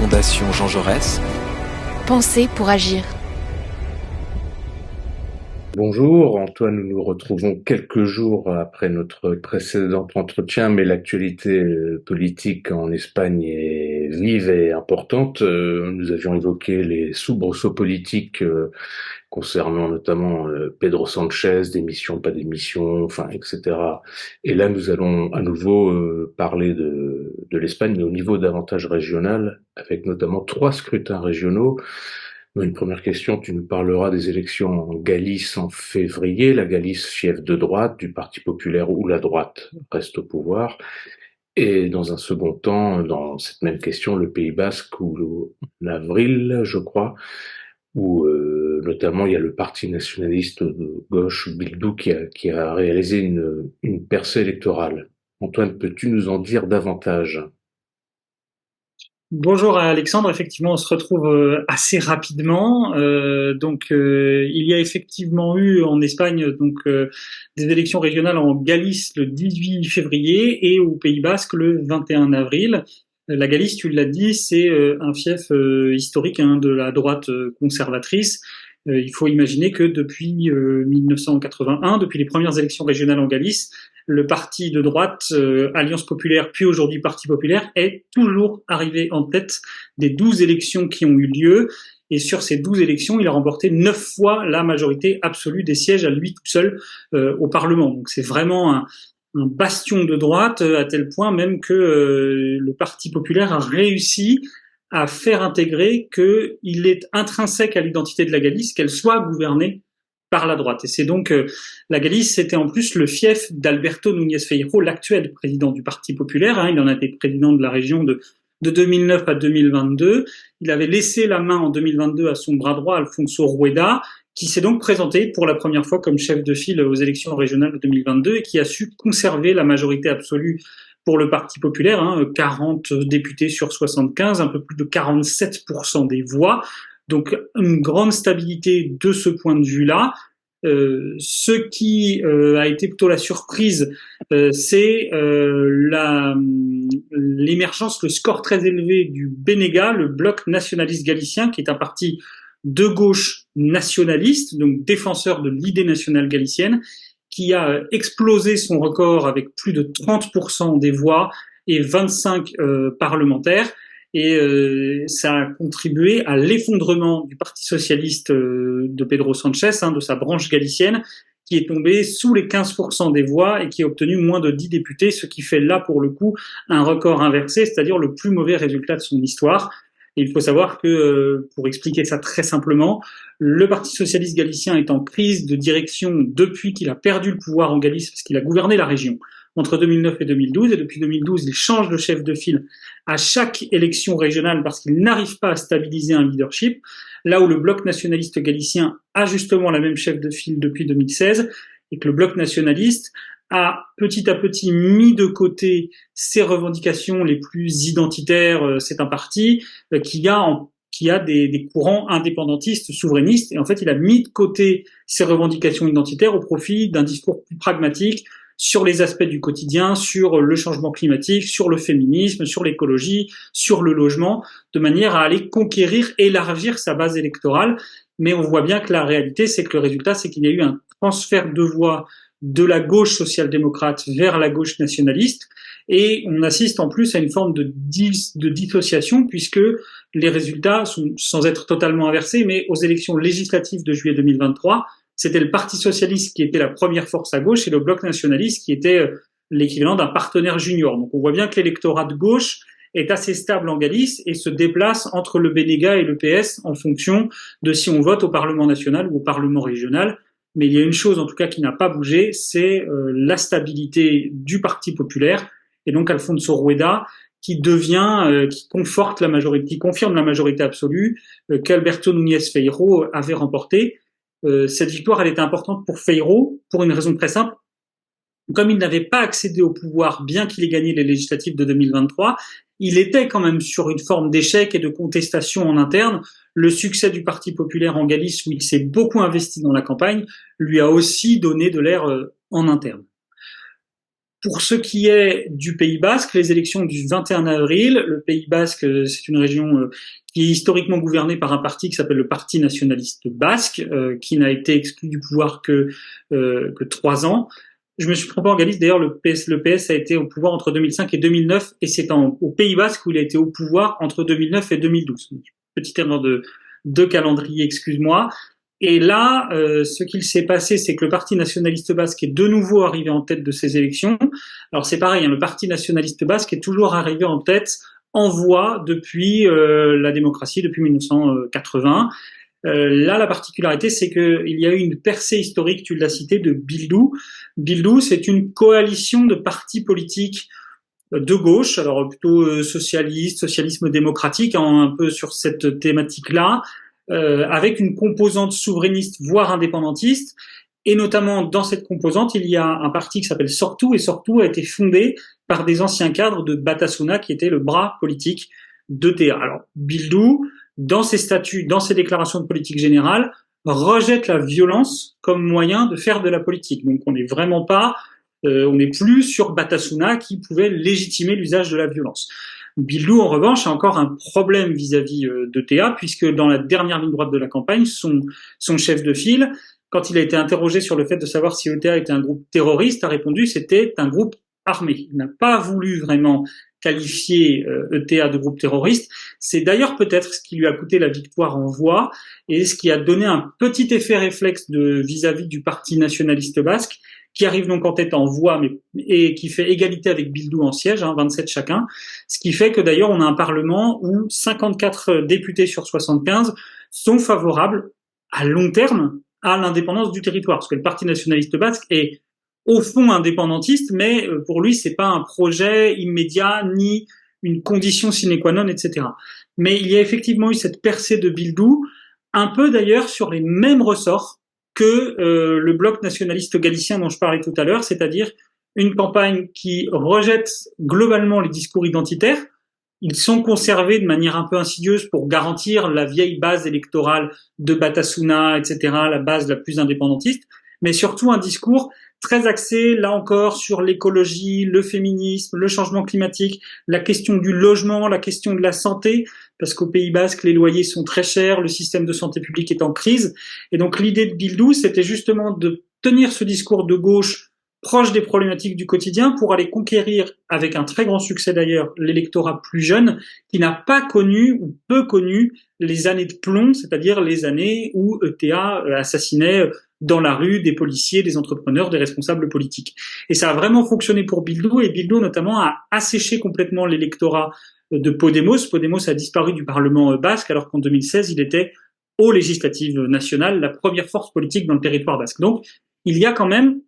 Fondation Jean Jaurès. Penser pour agir. Bonjour Antoine, nous nous retrouvons quelques jours après notre précédent entretien, mais l'actualité politique en Espagne est vive et importante. Nous avions évoqué les soubresauts politiques concernant notamment Pedro Sánchez, démission, pas démission, enfin, etc. Et là, nous allons à nouveau parler de l'Espagne, mais au niveau davantage régional, avec notamment 3 scrutins régionaux. Une première question, tu nous parleras des élections en Galice en février. La Galice, fief de droite, du Parti populaire, où la droite reste au pouvoir. Et dans un second temps, dans cette même question, le Pays basque, où en avril, je crois, où notamment il y a le parti nationaliste de gauche, Bildu, qui a réalisé une percée électorale. Antoine, peux-tu nous en dire davantage ? Bonjour Alexandre, effectivement on se retrouve assez rapidement. Il y a effectivement eu en Espagne des élections régionales en Galice le 18 février et au Pays Basque le 21 avril. La Galice, tu l'as dit, c'est un fief historique de la droite conservatrice. Il faut imaginer que depuis 1981, depuis les premières élections régionales en Galice, le parti de droite, Alliance populaire, puis aujourd'hui Parti populaire, est toujours arrivé en tête des 12 élections qui ont eu lieu. Et sur ces 12 élections, il a remporté 9 fois la majorité absolue des sièges à lui tout seul au Parlement. Donc c'est vraiment un bastion de droite, à tel point même que le Parti populaire a réussi à faire intégrer qu'il est intrinsèque à l'identité de la Galice qu'elle soit gouvernée par la droite. Et c'est donc la Galice, c'était en plus le fief d'Alberto Núñez Feijóo, l'actuel président du Parti populaire. Il en a été président de la région de 2009 à 2022. Il avait laissé la main en 2022 à son bras droit, Alfonso Rueda, qui s'est donc présenté pour la première fois comme chef de file aux élections régionales de 2022 et qui a su conserver la majorité absolue pour le Parti populaire, 40 députés sur 75, un peu plus de 47% des voix. Donc une grande stabilité de ce point de vue-là. Ce qui a été plutôt la surprise, c'est l'émergence, le score très élevé du BNG, le Bloc nationaliste galicien, qui est un parti de gauche nationaliste, donc défenseur de l'idée nationale galicienne, qui a explosé son record avec plus de 30% des voix et 25 parlementaires. Et ça a contribué à l'effondrement du Parti socialiste de Pedro Sánchez, de sa branche galicienne, qui est tombé sous les 15% des voix et qui a obtenu moins de 10 députés, ce qui fait là, pour le coup, un record inversé, c'est-à-dire le plus mauvais résultat de son histoire. Et il faut savoir que, pour expliquer ça très simplement, le Parti socialiste galicien est en crise de direction depuis qu'il a perdu le pouvoir en Galice, parce qu'il a gouverné la région entre 2009 et 2012, et depuis 2012, il change de chef de file à chaque élection régionale parce qu'il n'arrive pas à stabiliser un leadership, là où le Bloc nationaliste galicien a justement la même chef de file depuis 2016, et que le Bloc nationaliste a petit à petit mis de côté ses revendications les plus identitaires. C'est un parti qui a des courants indépendantistes, souverainistes, et en fait il a mis de côté ses revendications identitaires au profit d'un discours plus pragmatique sur les aspects du quotidien, sur le changement climatique, sur le féminisme, sur l'écologie, sur le logement, de manière à aller conquérir, élargir sa base électorale. Mais on voit bien que la réalité, c'est que le résultat, c'est qu'il y a eu un transfert de voix de la gauche social-démocrate vers la gauche nationaliste, et on assiste en plus à une forme de dissociation, puisque les résultats sont, sans être totalement inversés, mais aux élections législatives de juillet 2023, c'était le Parti socialiste qui était la première force à gauche et le Bloc nationaliste qui était l'équivalent d'un partenaire junior. Donc on voit bien que l'électorat de gauche est assez stable en Galice et se déplace entre le BNG et le PS en fonction de si on vote au Parlement national ou au Parlement régional. Mais il y a une chose en tout cas qui n'a pas bougé, c'est la stabilité du Parti populaire, et donc Alfonso Rueda qui conforte la majorité, qui confirme la majorité absolue qu'Alberto Núñez Feijóo avait remportée. Cette victoire, elle était importante pour Feijóo pour une raison très simple. Comme il n'avait pas accédé au pouvoir, bien qu'il ait gagné les législatives de 2023, il était quand même sur une forme d'échec et de contestation en interne. Le succès du Parti populaire en Galice, où il s'est beaucoup investi dans la campagne, lui a aussi donné de l'air en interne. Pour ce qui est du Pays Basque, les élections du 21 avril, le Pays Basque, c'est une région qui est historiquement gouvernée par un parti qui s'appelle le Parti nationaliste basque, qui n'a été exclu du pouvoir que 3 ans. Je me suis trompé en Galice, d'ailleurs le PS a été au pouvoir entre 2005 et 2009, et c'est au Pays Basque où il a été au pouvoir entre 2009 et 2012. Petite erreur de calendrier, excuse-moi. Et là, ce qu'il s'est passé, c'est que le Parti nationaliste basque est de nouveau arrivé en tête de ces élections. Alors c'est pareil, hein, le Parti nationaliste basque est toujours arrivé en tête en voix depuis la démocratie, depuis 1980. Là, la particularité, c'est qu'il y a eu une percée historique, tu l'as cité, de Bildu. Bildu, c'est une coalition de partis politiques de gauche, alors plutôt socialiste, socialisme démocratique, hein, un peu sur cette thématique-là, avec une composante souverainiste, voire indépendantiste. Et notamment, dans cette composante, il y a un parti qui s'appelle Sortu, et Sortu a été fondé par des anciens cadres de Batasuna, qui était le bras politique d'ETA. Alors, Bildu, dans ses statuts, dans ses déclarations de politique générale, rejette la violence comme moyen de faire de la politique. Donc, on n'est vraiment pas, on n'est plus sur Batasuna qui pouvait légitimer l'usage de la violence. Bildu, en revanche, a encore un problème vis-à-vis d'ETA, puisque dans la dernière ligne droite de la campagne, son chef de file, quand il a été interrogé sur le fait de savoir si ETA était un groupe terroriste, a répondu c'était un groupe armé. Il n'a pas voulu vraiment qualifier ETA de groupe terroriste. C'est d'ailleurs peut-être ce qui lui a coûté la victoire en voix et ce qui a donné un petit effet réflexe vis-à-vis du Parti nationaliste basque, qui arrive donc en tête en voix, et qui fait égalité avec Bildu en sièges, 27 chacun, ce qui fait que d'ailleurs on a un parlement où 54 députés sur 75 sont favorables à long terme à l'indépendance du territoire, parce que le Parti nationaliste basque est au fond indépendantiste, mais pour lui c'est pas un projet immédiat ni une condition sine qua non, etc. Mais il y a effectivement eu cette percée de Bildu, un peu d'ailleurs sur les mêmes ressorts que le bloc nationaliste galicien dont je parlais tout à l'heure, c'est-à-dire une campagne qui rejette globalement les discours identitaires. Ils sont conservés de manière un peu insidieuse pour garantir la vieille base électorale de Batasuna, etc., la base la plus indépendantiste, mais surtout un discours très axé, là encore, sur l'écologie, le féminisme, le changement climatique, la question du logement, la question de la santé, parce qu'au Pays Basque, les loyers sont très chers, le système de santé publique est en crise. Et donc l'idée de Bildu, c'était justement de tenir ce discours de gauche proche des problématiques du quotidien pour aller conquérir, avec un très grand succès d'ailleurs, l'électorat plus jeune, qui n'a pas connu ou peu connu les années de plomb, c'est-à-dire les années où ETA assassinait dans la rue des policiers, des entrepreneurs, des responsables politiques. Et ça a vraiment fonctionné pour Bildu, et Bildu notamment a asséché complètement l'électorat de Podemos. Podemos a disparu du Parlement basque, alors qu'en 2016, il était aux législatives nationales, la première force politique dans le territoire basque. Donc, il y a quand même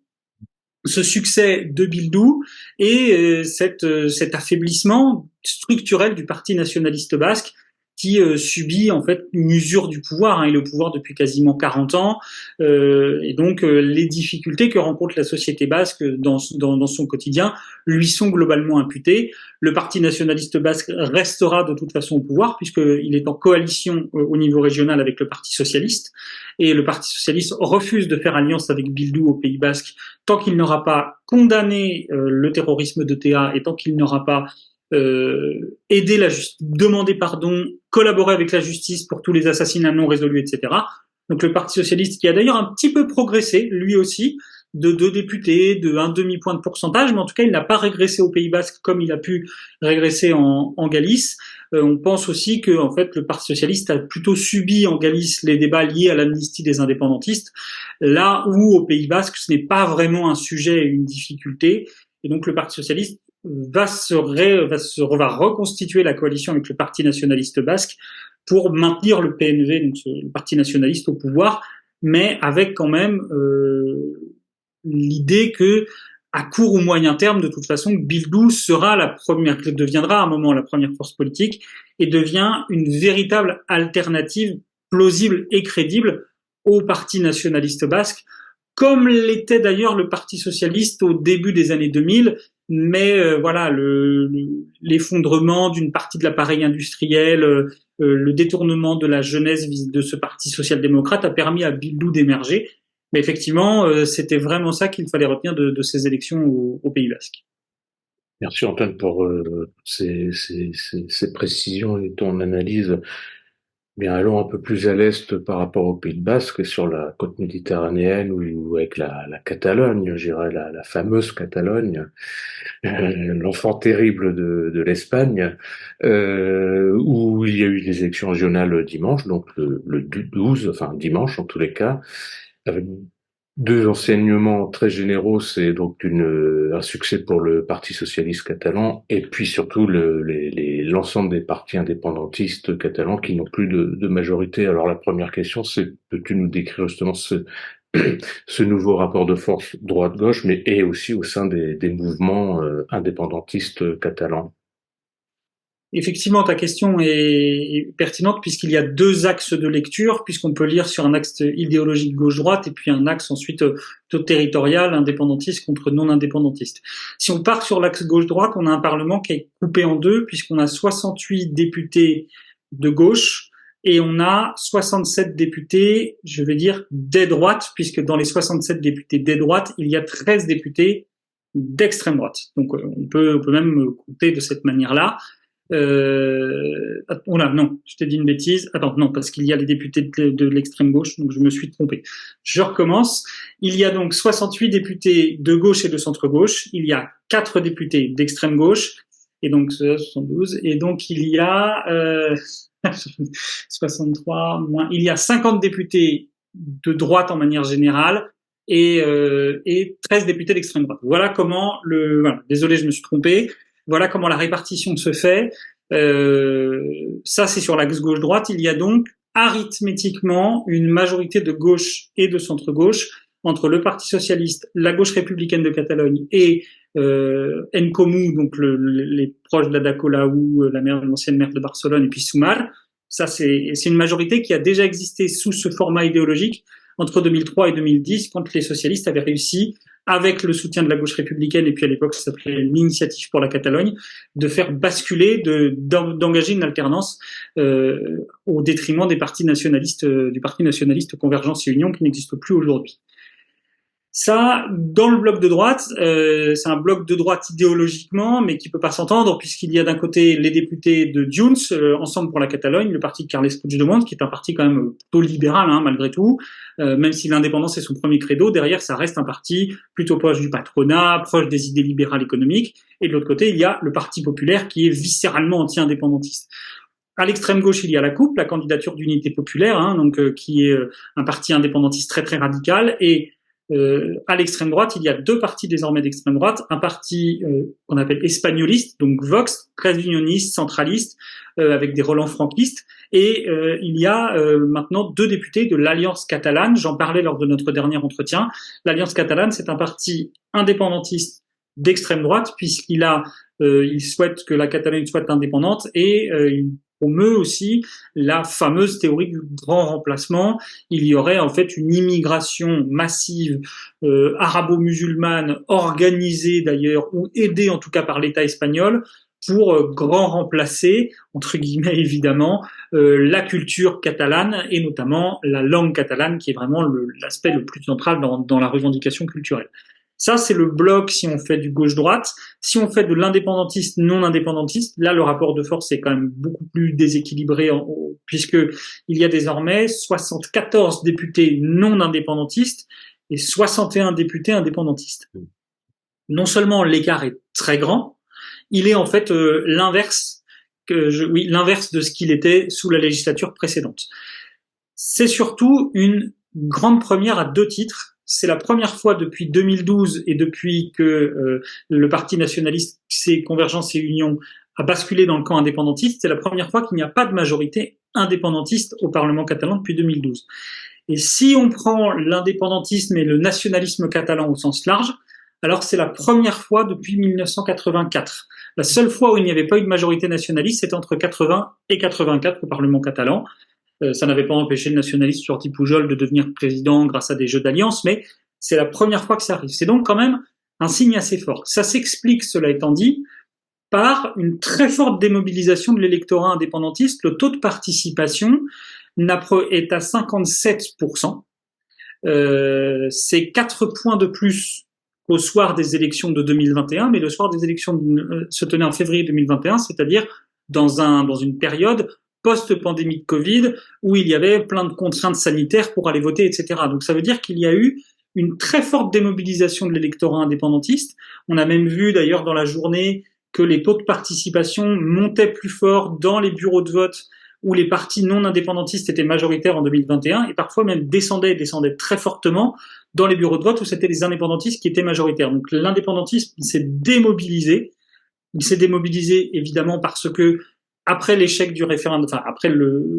ce succès de Bildu et cet affaiblissement structurel du Parti nationaliste basque qui subit en fait une usure du pouvoir. Il est au pouvoir depuis quasiment 40 ans, et donc les difficultés que rencontre la société basque dans son quotidien lui sont globalement imputées. Le Parti nationaliste basque restera de toute façon au pouvoir puisqu'il est en coalition au niveau régional avec le Parti socialiste, et le Parti socialiste refuse de faire alliance avec Bildu au Pays basque tant qu'il n'aura pas condamné le terrorisme d'ETA et tant qu'il n'aura pas aider la justice, demander pardon, collaborer avec la justice pour tous les assassinats non résolus, etc. Donc le Parti socialiste, qui a d'ailleurs un petit peu progressé, lui aussi, de 2 députés, de 1 demi-point de pourcentage, mais en tout cas, il n'a pas régressé au Pays Basque comme il a pu régresser en Galice. On pense aussi que, en fait, le Parti socialiste a plutôt subi en Galice les débats liés à l'amnistie des indépendantistes, là où au Pays Basque, ce n'est pas vraiment un sujet, une difficulté, et donc le Parti socialiste va reconstituer la coalition avec le Parti nationaliste basque pour maintenir le PNV, donc le Parti nationaliste, au pouvoir, mais avec quand même l'idée que à court ou moyen terme, de toute façon, Bildu deviendra à un moment la première force politique et devient une véritable alternative plausible et crédible au Parti nationaliste basque, comme l'était d'ailleurs le Parti socialiste au début des années 2000, mais voilà, l'effondrement d'une partie de l'appareil industriel, le détournement de la jeunesse de ce parti social-démocrate a permis à Bildu d'émerger, Mais effectivement, c'était vraiment ça qu'il fallait retenir de ces élections au Pays Basque. Merci Antoine pour ces précisions et ton analyse. Bien, allons un peu plus à l'est par rapport au Pays Basque et sur la côte méditerranéenne ou avec la Catalogne, je dirais la fameuse Catalogne, l'enfant terrible de l'Espagne, où il y a eu des élections régionales dimanche, donc le 12, enfin dimanche en tous les cas, avec deux enseignements très généraux, c'est donc un succès pour le Parti socialiste catalan et puis surtout l'ensemble des partis indépendantistes catalans qui n'ont plus de majorité. Alors la première question, c'est peux-tu nous décrire justement ce nouveau rapport de force droite-gauche, mais et aussi au sein des mouvements indépendantistes catalans? Effectivement, ta question est pertinente puisqu'il y a deux axes de lecture, puisqu'on peut lire sur un axe idéologique gauche-droite et puis un axe ensuite plutôt territorial, indépendantiste contre non-indépendantiste. Si on part sur l'axe gauche-droite, on a un Parlement qui est coupé en deux puisqu'on a 68 députés de gauche et on a 67 députés, je vais dire, des droites, puisque dans les 67 députés des droites, il y a 13 députés d'extrême droite. Donc on peut même compter de cette manière-là. Oh là, non, je t'ai dit une bêtise. Attends, non, parce qu'il y a les députés de l'extrême gauche, donc je me suis trompé. Je recommence. Il y a donc 68 députés de gauche et de centre-gauche. Il y a 4 députés d'extrême gauche, et donc 72. Et donc il y a 63 moins. Il y a 50 députés de droite en manière générale et 13 députés d'extrême droite. Voilà comment voilà, désolé, je me suis trompé. Voilà comment la répartition se fait. Ça, c'est sur l'axe gauche-droite. Il y a donc arithmétiquement une majorité de gauche et de centre-gauche entre le Parti socialiste, la gauche républicaine de Catalogne et En Comú, donc les proches d'Ada Colau, l'ancienne maire de Barcelone, et puis Sumar. Ça, c'est une majorité qui a déjà existé sous ce format idéologique entre 2003 et 2010, quand les socialistes avaient réussi, avec le soutien de la gauche républicaine, et puis à l'époque ça s'appelait l'Initiative pour la Catalogne, de faire basculer, d'engager une alternance au détriment des partis nationalistes, du Parti nationaliste Convergence et Union, qui n'existe plus aujourd'hui. Ça, dans le bloc de droite, c'est un bloc de droite idéologiquement, mais qui peut pas s'entendre, puisqu'il y a d'un côté les députés de Junts, Ensemble pour la Catalogne, le parti de Carles Puigdemont, qui est un parti quand même plutôt libéral, malgré tout, même si l'indépendance est son premier credo, derrière ça reste un parti plutôt proche du patronat, proche des idées libérales économiques, et de l'autre côté il y a le Parti populaire qui est viscéralement anti-indépendantiste. À l'extrême gauche, il y a la CUP, la candidature d'unité populaire, qui est un parti indépendantiste très très radical, et à l'extrême droite, il y a deux partis désormais d'extrême droite, un parti qu'on appelle espagnoliste, donc Vox, très unioniste, centraliste, avec des relents franquistes, et il y a maintenant deux députés de l'Alliance catalane, j'en parlais lors de notre dernier entretien. L'Alliance catalane, c'est un parti indépendantiste d'extrême droite, il souhaite que la Catalogne soit indépendante, et il promeut aussi la fameuse théorie du grand remplacement. Il y aurait en fait une immigration massive arabo-musulmane, organisée d'ailleurs, ou aidée en tout cas par l'État espagnol, pour grand remplacer, entre guillemets évidemment, la culture catalane et notamment la langue catalane, qui est vraiment l'aspect le plus central dans la revendication culturelle. Ça, c'est le bloc si on fait du gauche-droite. Si on fait de l'indépendantiste non-indépendantiste, là, le rapport de force est quand même beaucoup plus déséquilibré, puisque il y a désormais 74 députés non-indépendantistes et 61 députés indépendantistes. Non seulement l'écart est très grand, il est en fait l'inverse de ce qu'il était sous la législature précédente. C'est surtout une grande première à deux titres. C'est la première fois depuis 2012 et depuis que le Parti nationaliste, c'est Convergence et Union, a basculé dans le camp indépendantiste. C'est la première fois qu'il n'y a pas de majorité indépendantiste au Parlement catalan depuis 2012. Et si on prend l'indépendantisme et le nationalisme catalan au sens large, alors c'est la première fois depuis 1984. La seule fois où il n'y avait pas eu de majorité nationaliste, c'était entre 80 et 84 au Parlement catalan. Ça n'avait pas empêché le nationaliste Jordi Pujol de devenir président grâce à des jeux d'alliance, mais c'est la première fois que ça arrive. C'est donc quand même un signe assez fort. Ça s'explique, cela étant dit, par une très forte démobilisation de l'électorat indépendantiste. Le taux de participation est à 57%. c'est 4 points de plus qu'au soir des élections de 2021, mais le soir des élections se tenait en février 2021, c'est-à-dire dans une période post-pandémie de Covid, où il y avait plein de contraintes sanitaires pour aller voter, etc. Donc ça veut dire qu'il y a eu une très forte démobilisation de l'électorat indépendantiste. On a même vu d'ailleurs dans la journée que les taux de participation montaient plus fort dans les bureaux de vote où les partis non indépendantistes étaient majoritaires en 2021 et parfois même descendaient très fortement dans les bureaux de vote où c'était les indépendantistes qui étaient majoritaires. Donc l'indépendantisme s'est démobilisé. Il s'est démobilisé évidemment parce que après l'échec du référendum, enfin après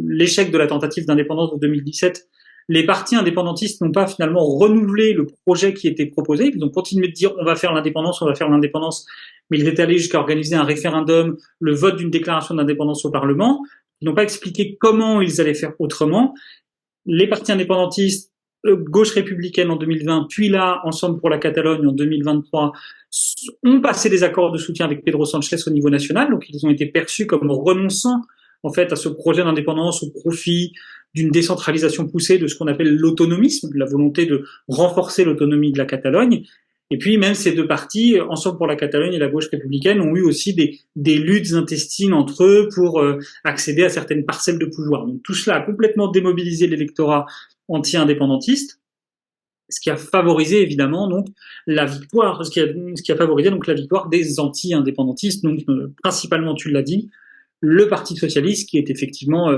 l'échec de la tentative d'indépendance de 2017, les partis indépendantistes n'ont pas finalement renouvelé le projet qui était proposé. Ils ont continué de dire on va faire l'indépendance, mais ils étaient allés jusqu'à organiser un référendum, le vote d'une déclaration d'indépendance au Parlement. Ils n'ont pas expliqué comment ils allaient faire autrement. Les partis indépendantistes, gauche républicaine en 2020, puis là, Ensemble pour la Catalogne en 2023, ont passé des accords de soutien avec Pedro Sánchez au niveau national, donc ils ont été perçus comme renonçant en fait à ce projet d'indépendance au profit d'une décentralisation poussée de ce qu'on appelle l'autonomisme, de la volonté de renforcer l'autonomie de la Catalogne. Et puis même ces deux partis, Ensemble pour la Catalogne et la gauche républicaine, ont eu aussi des luttes intestines entre eux pour accéder à certaines parcelles de pouvoir. Donc tout cela a complètement démobilisé l'électorat anti-indépendantiste, ce qui a favorisé évidemment donc la victoire, ce qui a favorisé donc la victoire des anti-indépendantistes, donc principalement, tu l'as dit, le Parti socialiste qui est effectivement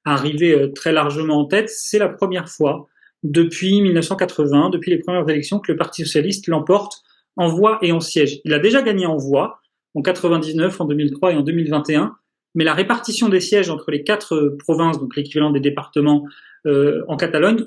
arrivé très largement en tête. C'est la première fois depuis 1980, depuis les premières élections, que le Parti socialiste l'emporte en voix et en sièges. Il a déjà gagné en voix en 99, en 2003 et en 2021, mais la répartition des sièges entre les 4 provinces, donc l'équivalent des départements en Catalogne,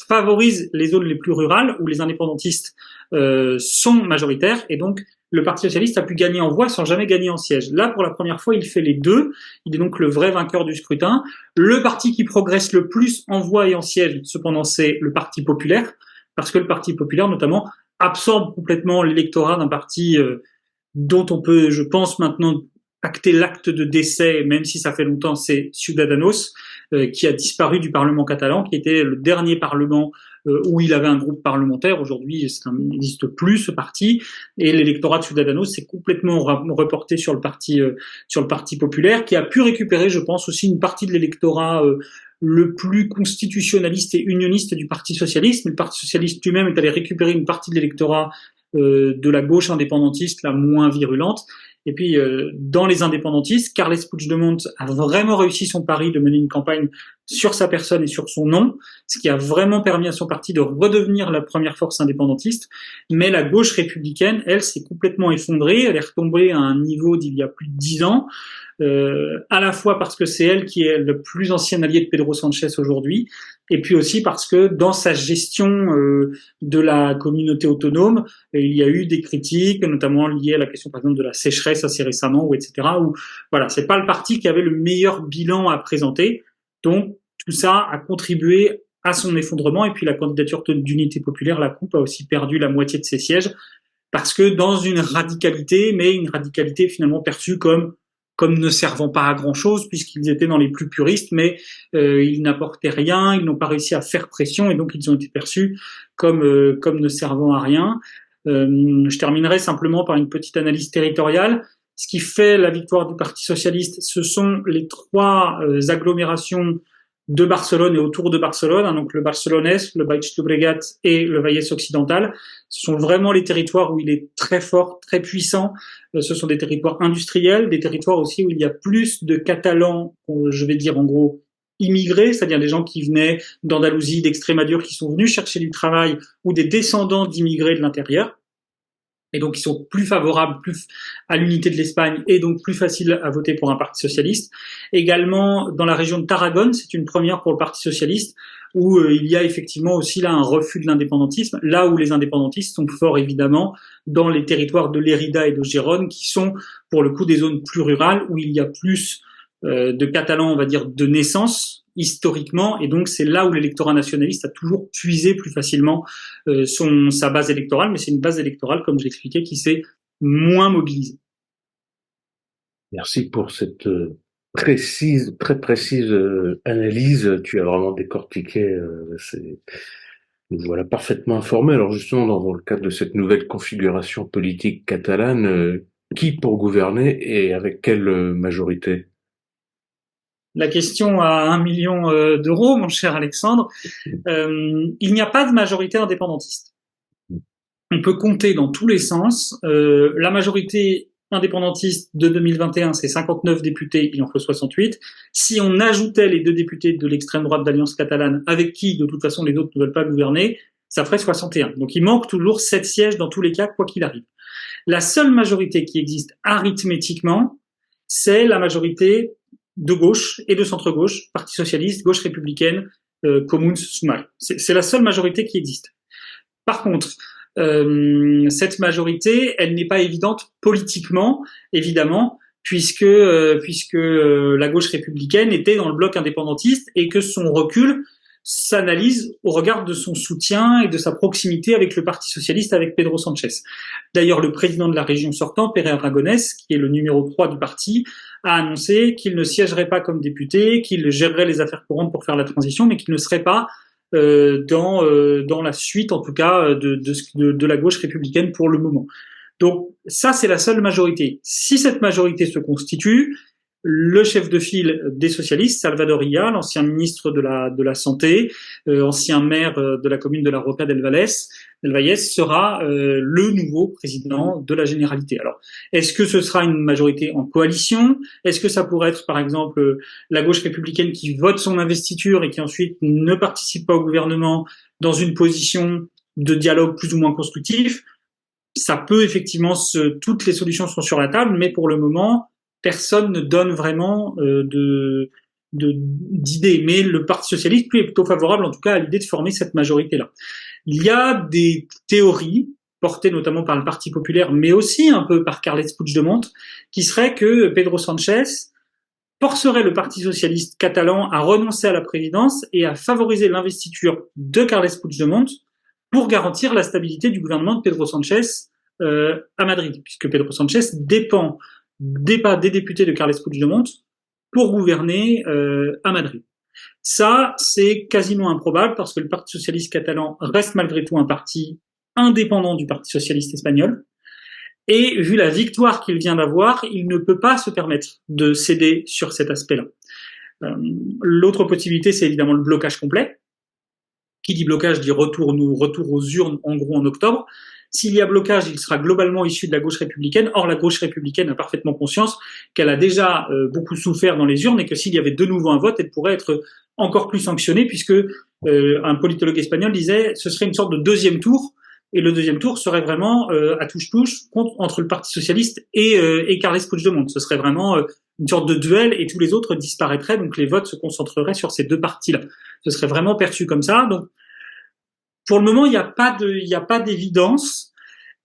favorise les zones les plus rurales où les indépendantistes sont majoritaires et donc le Parti socialiste a pu gagner en voix sans jamais gagner en siège. Là, pour la première fois, il fait les deux. Il est donc le vrai vainqueur du scrutin. Le parti qui progresse le plus en voix et en siège, cependant, c'est le Parti populaire, parce que le Parti populaire, notamment, absorbe complètement l'électorat d'un parti dont on peut, je pense, maintenant acter l'acte de décès, même si ça fait longtemps, c'est Ciudadanos, qui a disparu du Parlement catalan, qui était le dernier parlement où il avait un groupe parlementaire. Aujourd'hui, il n'existe plus ce parti, et l'électorat de Ciudadanos s'est complètement reporté sur le parti populaire, qui a pu récupérer, je pense, aussi une partie de l'électorat le plus constitutionnaliste et unioniste du Parti socialiste. Mais le Parti socialiste lui-même est allé récupérer une partie de l'électorat de la gauche indépendantiste, la moins virulente. Et puis, dans les indépendantistes, Carles Puigdemont a vraiment réussi son pari de mener une campagne sur sa personne et sur son nom, ce qui a vraiment permis à son parti de redevenir la première force indépendantiste. Mais la gauche républicaine, elle, s'est complètement effondrée. Elle est retombée à un niveau d'il y a plus de 10 ans, à la fois parce que c'est elle qui est le plus ancien allié de Pedro Sánchez aujourd'hui, et puis aussi parce que dans sa gestion de la communauté autonome, il y a eu des critiques, notamment liées à la question par exemple de la sécheresse assez récemment, ou etc. Où voilà, c'est pas le parti qui avait le meilleur bilan à présenter, donc tout ça a contribué à son effondrement. Et puis la candidature d'unité populaire, la CUP, a aussi perdu la moitié de ses sièges parce que dans une radicalité, mais une radicalité finalement perçue comme ne servant pas à grand-chose, puisqu'ils étaient dans les plus puristes, mais ils n'apportaient rien, ils n'ont pas réussi à faire pression, et donc ils ont été perçus comme ne servant à rien. Je terminerai simplement par une petite analyse territoriale. Ce qui fait la victoire du Parti socialiste, ce sont les 3 agglomérations de Barcelone et autour de Barcelone, donc le Barcelonès, le Baix Llobregat et le Vallès occidental. Ce sont vraiment les territoires où il est très fort, très puissant. Ce sont des territoires industriels, des territoires aussi où il y a plus de Catalans, je vais dire en gros immigrés, c'est-à-dire des gens qui venaient d'Andalousie, d'Extrémadure, qui sont venus chercher du travail, ou des descendants d'immigrés de l'intérieur, et donc ils sont plus favorables à l'unité de l'Espagne et donc plus faciles à voter pour un parti socialiste. Également, dans la région de Tarragone, c'est une première pour le Parti socialiste, où il y a effectivement aussi là un refus de l'indépendantisme, là où les indépendantistes sont forts évidemment dans les territoires de Lérida et de Gérone, qui sont pour le coup des zones plus rurales, où il y a plus de Catalans, on va dire, de naissance, historiquement, et donc c'est là où l'électorat nationaliste a toujours puisé plus facilement sa base électorale, mais c'est une base électorale, comme je l'expliquais, qui s'est moins mobilisée. Merci pour cette très précise analyse. Tu as vraiment décortiqué Nous voilà parfaitement informés. Alors justement, dans le cadre de cette nouvelle configuration politique catalane, qui pour gouverner et avec quelle majorité? La question à 1 million d'euros, mon cher Alexandre. Il n'y a pas de majorité indépendantiste. On peut compter dans tous les sens. La majorité indépendantiste de 2021, c'est 59 députés, il en faut 68. Si on ajoutait les 2 députés de l'extrême droite d'Alliance catalane, avec qui, de toute façon, les autres ne veulent pas gouverner, ça ferait 61. Donc il manque toujours 7 sièges dans tous les cas, quoi qu'il arrive. La seule majorité qui existe arithmétiquement, c'est la majorité de gauche et de centre-gauche, Parti socialiste, gauche républicaine, Comuns, Sumar. C'est la seule majorité qui existe. Par contre, cette majorité, elle n'est pas évidente politiquement, évidemment, puisque la gauche républicaine était dans le bloc indépendantiste et que son recul s'analyse au regard de son soutien et de sa proximité avec le Parti socialiste, avec Pedro Sánchez. D'ailleurs, le président de la région sortant, Pere Aragonès, qui est le numéro 3 du parti, a annoncé qu'il ne siégerait pas comme député, qu'il gérerait les affaires courantes pour faire la transition, mais qu'il ne serait pas dans la suite, en tout cas, de la gauche républicaine pour le moment. Donc ça, c'est la seule majorité. Si cette majorité se constitue, le chef de file des socialistes, Salvador Illa, l'ancien ministre de la Santé, ancien maire de la commune de la Roca del Valles, sera le nouveau président de la Généralité. Alors, est-ce que ce sera une majorité en coalition? Est-ce que ça pourrait être, par exemple, la gauche républicaine qui vote son investiture et qui ensuite ne participe pas au gouvernement dans une position de dialogue plus ou moins constructif? Ça peut effectivement, toutes les solutions sont sur la table, mais pour le moment, personne ne donne vraiment d'idées. Mais le Parti socialiste, lui, est plutôt favorable, en tout cas, à l'idée de former cette majorité-là. Il y a des théories, portées notamment par le Parti populaire, mais aussi un peu par Carles Puigdemont, qui serait que Pedro Sánchez forcerait le Parti socialiste catalan à renoncer à la présidence et à favoriser l'investiture de Carles Puigdemont pour garantir la stabilité du gouvernement de Pedro Sánchez à Madrid, puisque Pedro Sánchez dépend des députés de Carles Puigdemont pour gouverner à Madrid. Ça, c'est quasiment improbable parce que le Parti socialiste catalan reste malgré tout un parti indépendant du Parti socialiste espagnol. Et vu la victoire qu'il vient d'avoir, il ne peut pas se permettre de céder sur cet aspect-là. L'autre possibilité, c'est évidemment le blocage complet. Qui dit blocage dit retour aux urnes, en gros, en octobre. S'il y a blocage, il sera globalement issu de la gauche républicaine. Or, la gauche républicaine a parfaitement conscience qu'elle a déjà beaucoup souffert dans les urnes et que s'il y avait de nouveau un vote, elle pourrait être encore plus sanctionnée puisque un politologue espagnol disait ce serait une sorte de deuxième tour. Et le deuxième tour serait vraiment à touche-touche entre le Parti socialiste et Carles Puigdemont. Ce serait vraiment une sorte de duel et tous les autres disparaîtraient. Donc les votes se concentreraient sur ces deux partis-là. Ce serait vraiment perçu comme ça. Donc pour le moment, il n'y a pas d'évidence.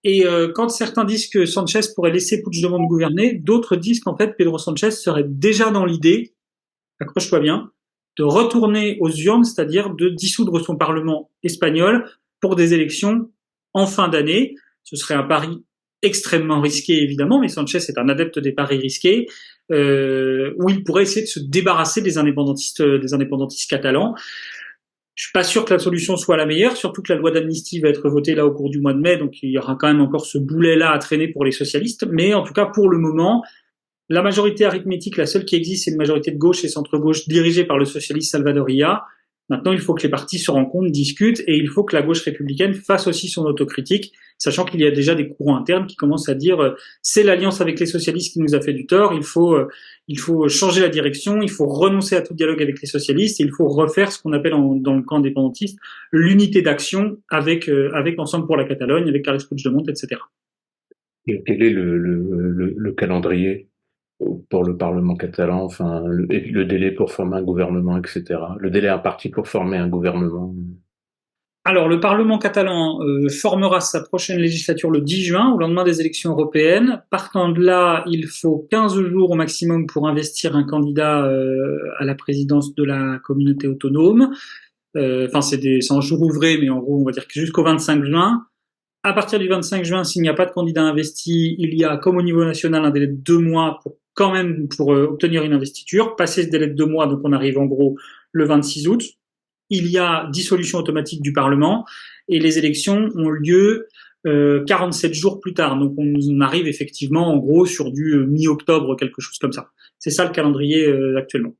Et quand certains disent que Sanchez pourrait laisser Puigdemont gouverner, d'autres disent qu'en fait Pedro Sanchez serait déjà dans l'idée, accroche-toi bien, de retourner aux urnes, c'est-à-dire de dissoudre son parlement espagnol pour des élections en fin d'année. Ce serait un pari extrêmement risqué, évidemment, mais Sanchez est un adepte des paris risqués, où il pourrait essayer de se débarrasser des indépendantistes catalans. Je suis pas sûr que la solution soit la meilleure, surtout que la loi d'amnistie va être votée là au cours du mois de mai, donc il y aura quand même encore ce boulet-là à traîner pour les socialistes. Mais en tout cas, pour le moment, la majorité arithmétique, la seule qui existe, c'est une majorité de gauche et centre-gauche dirigée par le socialiste Salvador Illa. Maintenant, il faut que les partis se rencontrent, discutent, et il faut que la gauche républicaine fasse aussi son autocritique, sachant qu'il y a déjà des courants internes qui commencent à dire c'est l'alliance avec les socialistes qui nous a fait du tort, il faut changer la direction, il faut renoncer à tout dialogue avec les socialistes, et il faut refaire ce qu'on appelle dans le camp indépendantiste l'unité d'action avec Ensemble pour la Catalogne, avec Carles Puigdemont, etc. Et quel est le calendrier pour le Parlement catalan, enfin, le délai pour former un gouvernement, etc. Le délai imparti pour former un gouvernement. Alors, le Parlement catalan formera sa prochaine législature le 10 juin, au lendemain des élections européennes. Partant de là, il faut 15 jours au maximum pour investir un candidat à la présidence de la communauté autonome. Enfin, c'est en jour ouvré, mais en gros, on va dire que jusqu'au 25 juin. À partir du 25 juin, s'il n'y a pas de candidat investi, il y a, comme au niveau national, un délai de 2 mois pour obtenir une investiture. Passer ce délai de 2 mois, donc on arrive en gros le 26 août. il y a dissolution automatique du Parlement et les élections ont lieu 47 jours plus tard. Donc on arrive effectivement en gros sur du mi-octobre, quelque chose comme ça. C'est ça le calendrier actuellement.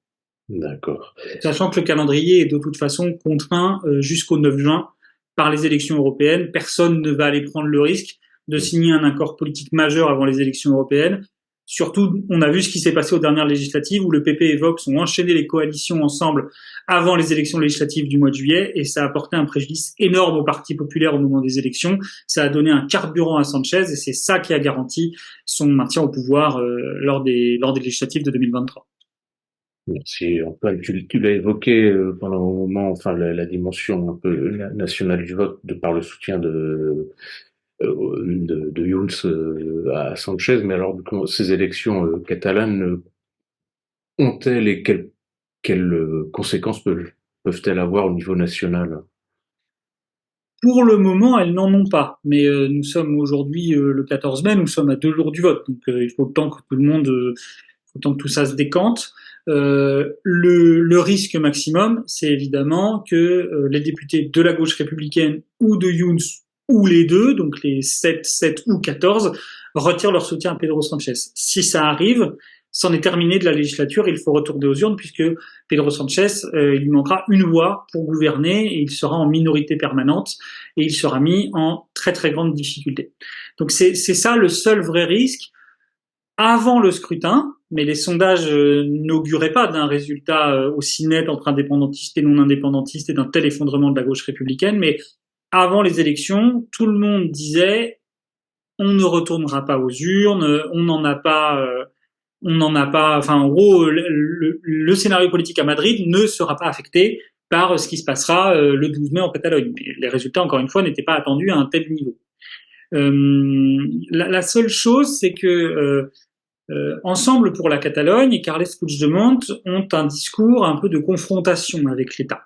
D'accord. Sachant que le calendrier est de toute façon contraint jusqu'au 9 juin par les élections européennes. Personne ne va aller prendre le risque de signer un accord politique majeur avant les élections européennes. Surtout, on a vu ce qui s'est passé aux dernières législatives où le PP et Vox ont enchaîné les coalitions ensemble avant les élections législatives du mois de juillet et ça a apporté un préjudice énorme au Parti populaire au moment des élections. Ça a donné un carburant à Sanchez et c'est ça qui a garanti son maintien au pouvoir lors des législatives de 2023. Merci Antoine. Tu l'as évoqué pendant un moment, enfin la dimension un peu nationale du vote de par le soutien de Junts à Sanchez, mais alors ces élections catalanes ont-elles et quelles conséquences peuvent-elles avoir au niveau national? Pour le moment, elles n'en ont pas. Mais nous sommes aujourd'hui le 14 mai, nous sommes à 2 jours du vote. Donc il faut le temps que tout le monde, il faut le temps que tout ça se décante. Le risque maximum, c'est évidemment que les députés de la gauche républicaine ou de Junts ou les deux, donc les 7 ou 14, retirent leur soutien à Pedro Sanchez. Si ça arrive, c'en est terminé de la législature, il faut retourner aux urnes puisque Pedro Sanchez, il lui manquera une voix pour gouverner et il sera en minorité permanente et il sera mis en très très grande difficulté. Donc c'est ça le seul vrai risque avant le scrutin, mais les sondages n'auguraient pas d'un résultat aussi net entre indépendantistes et non indépendantistes et d'un tel effondrement de la gauche républicaine, mais avant les élections, tout le monde disait on ne retournera pas aux urnes, on n'en a pas enfin en gros, le scénario politique à Madrid ne sera pas affecté par ce qui se passera le 12 mai en Catalogne. Mais les résultats, encore une fois, n'étaient pas attendus à un tel niveau. La seule chose, c'est que Ensemble pour la Catalogne et Carles Puigdemont ont un discours un peu de confrontation avec l'État.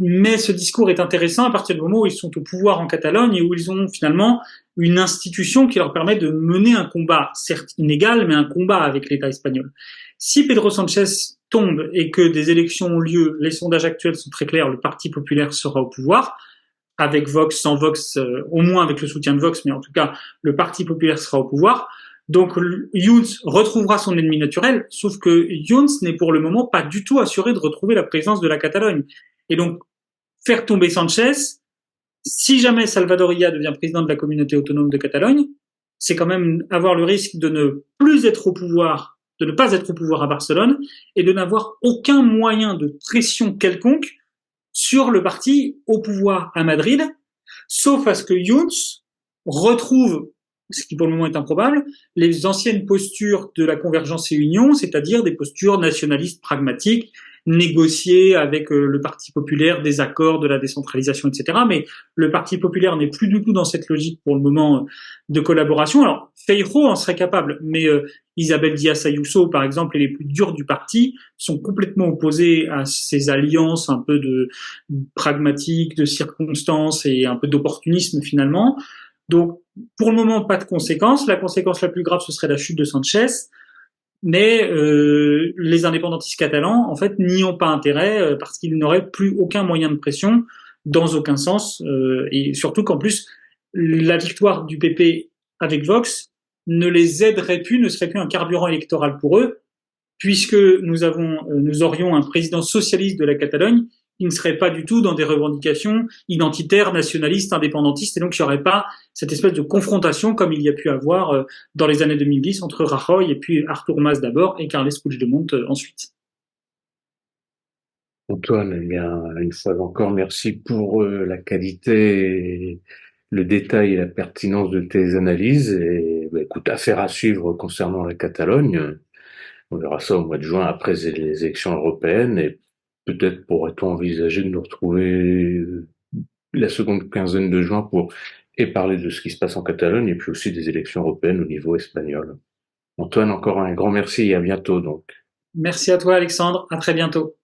Mais ce discours est intéressant à partir du moment où ils sont au pouvoir en Catalogne et où ils ont finalement une institution qui leur permet de mener un combat, certes inégal, mais un combat avec l'État espagnol. Si Pedro Sanchez tombe et que des élections ont lieu, les sondages actuels sont très clairs, le Parti populaire sera au pouvoir, avec Vox, sans Vox, au moins avec le soutien de Vox, mais en tout cas, le Parti populaire sera au pouvoir. Donc Junts retrouvera son ennemi naturel, sauf que Junts n'est pour le moment pas du tout assuré de retrouver la présidence de la Catalogne. Et donc, faire tomber Sanchez, si jamais Salvador Illa devient président de la communauté autonome de Catalogne, c'est quand même avoir le risque de ne plus être au pouvoir, de ne pas être au pouvoir à Barcelone, et de n'avoir aucun moyen de pression quelconque sur le parti au pouvoir à Madrid, sauf à ce que Junts retrouve, ce qui pour le moment est improbable, les anciennes postures de la convergence et union, c'est-à-dire des postures nationalistes pragmatiques, négocier avec le Parti populaire des accords de la décentralisation, etc. Mais le Parti populaire n'est plus du tout dans cette logique pour le moment de collaboration. Alors, Feijóo en serait capable, mais Isabel Díaz Ayuso, par exemple, et les plus durs du parti sont complètement opposés à ces alliances un peu de pragmatiques, de circonstances et un peu d'opportunisme finalement. Donc, pour le moment, pas de conséquences. La conséquence la plus grave, ce serait la chute de Sanchez. Mais les indépendantistes catalans, en fait, n'y ont pas intérêt parce qu'ils n'auraient plus aucun moyen de pression dans aucun sens. Et surtout qu'en plus, la victoire du PP avec Vox ne les aiderait plus, ne serait plus un carburant électoral pour eux, puisque nous aurions un président socialiste de la Catalogne qui ne serait pas du tout dans des revendications identitaires, nationalistes, indépendantistes, et donc il n'y aurait pas cette espèce de confrontation comme il y a pu avoir dans les années 2010 entre Rajoy et puis Artur Mas d'abord et Carles Puigdemont ensuite. Antoine, eh bien, une fois encore, merci pour la qualité, et le détail et la pertinence de tes analyses. Et écoute, affaire à suivre concernant la Catalogne. On verra ça au mois de juin après les élections européennes et peut-être pourrait-on envisager de nous retrouver la seconde quinzaine de juin pour parler de ce qui se passe en Catalogne et puis aussi des élections européennes au niveau espagnol. Antoine, encore un grand merci et à bientôt donc. Merci à toi Alexandre, à très bientôt.